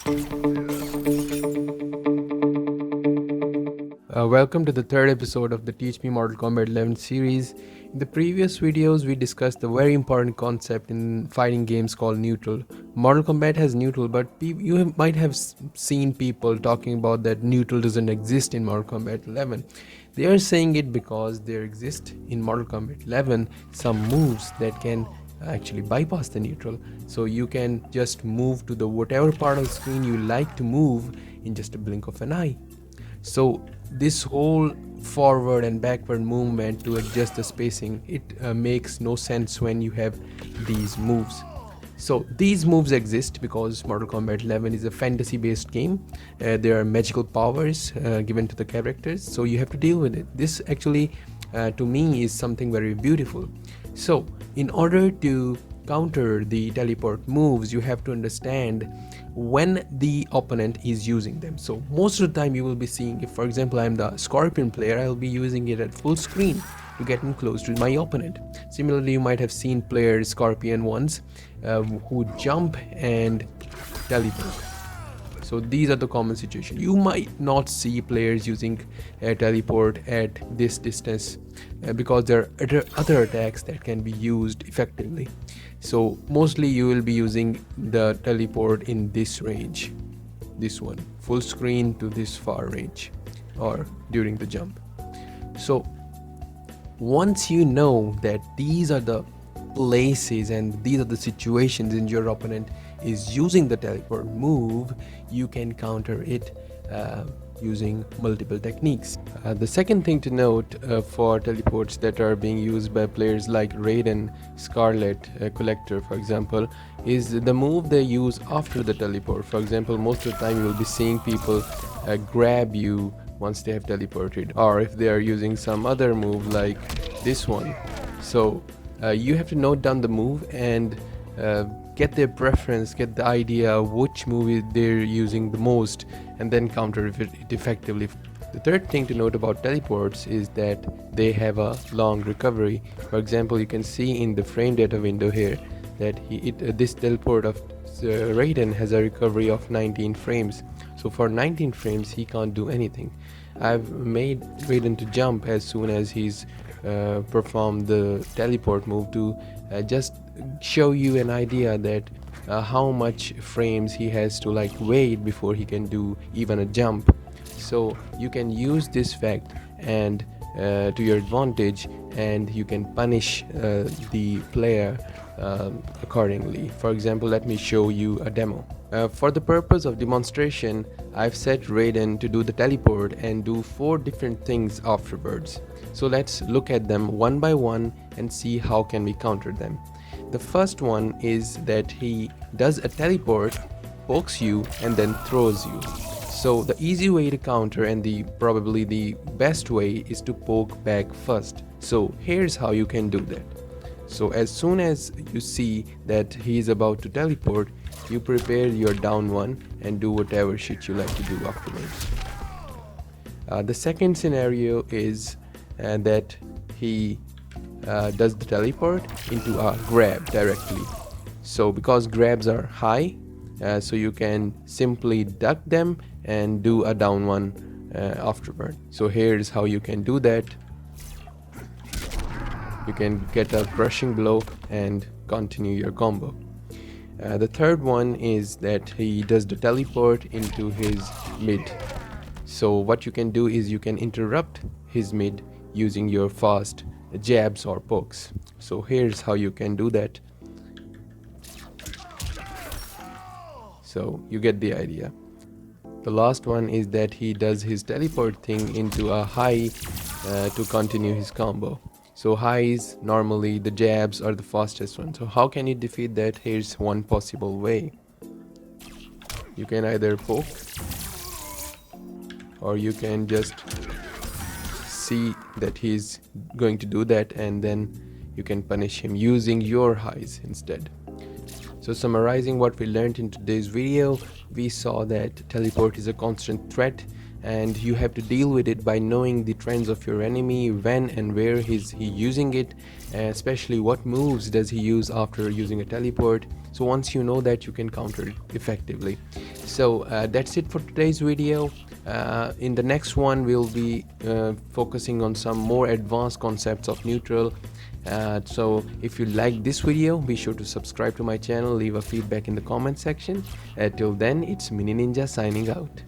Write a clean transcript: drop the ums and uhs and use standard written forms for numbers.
Welcome to the third episode of the Teach Me Mortal Kombat 11 series. In the previous videos, we discussed the very important concept in fighting games called neutral. Mortal Kombat has neutral, but might have seen people talking about that neutral doesn't exist in Mortal Kombat 11. They are saying it because there exist in Mortal Kombat 11 some moves that can actually bypass the neutral, so you can just move to the whatever part of the screen you like to move in just a blink of an eye. So this whole forward and backward movement to adjust the spacing, it makes no sense when you have these moves. So these moves exist because Mortal Kombat 11 is a fantasy based game. There are magical powers given to the characters, so you have to deal with it. This actually to me is something very beautiful. So in order to counter the teleport moves, you have to understand when the opponent is using them. So most of the time you will be seeing, if for example I'm the Scorpion player, I'll be using it at full screen to get in close to my opponent. Similarly, you might have seen players, Scorpion ones, who jump and teleport. So these are the common situations. You might not see players using teleport at this distance because there are other attacks that can be used effectively. So mostly you will be using the teleport in this range, this one, full screen to this far range, or during the jump. So once you know that these are the places and these are the situations in your opponent is using the teleport move, you can counter it using multiple techniques. The second thing to note for teleports that are being used by players like Raiden, Scarlet, Collector for example, is the move they use after the teleport. For example, most of the time you will be seeing people grab you once they have teleported, or if they are using some other move like this one. So you have to note down the move and get their preference, get the idea which move they're using the most, and then counter it effectively. The third thing to note about teleports is that they have a long recovery. For example, you can see in the frame data window here that this teleport of Raiden has a recovery of 19 frames. So for 19 frames he can't do anything. I've made Raiden to jump as soon as he's performed the teleport move to just show you an idea that how much frames he has to wait before he can do even a jump. So you can use this fact and to your advantage, and you can punish the player accordingly. For example, let me show you a demo. For the purpose of demonstration, I've set Raiden to do the teleport and do 4 different things afterwards. So let's look at them one by one and see how can we counter them. The first one is that he does a teleport, pokes you, and then throws you. So the easy way to counter and probably the best way is to poke back first. So here's how you can do that. So as soon as you see that he is about to teleport, you prepare your down one and do whatever shit you like to do afterwards. The second scenario is that he does the teleport into a grab directly. So because grabs are high, so you can simply duck them and do a down one afterward. So here's how you can do that. You can get a crushing blow and continue your combo. The third one is that he does the teleport into his mid. So what you can do is you can interrupt his mid using your fast jabs or pokes. So here's how you can do that. So you get the idea. The last one is that he does his teleport thing into a high to continue his combo. So highs, normally the jabs are the fastest one. So how can you defeat that? Here's one possible way. You can either poke, or you can just see that he's going to do that, and then you can punish him using your highs instead. So summarizing what we learned in today's video, we saw that teleport is a constant threat and you have to deal with it by knowing the trends of your enemy, when and where he using it, especially what moves does he use after using a teleport. So once you know that, you can counter it effectively. So that's it for today's video. In the next one, we'll be focusing on some more advanced concepts of neutral. So if you like this video, be sure to subscribe to my channel, leave a feedback in the comment section. Till then, it's MiniNinja signing out.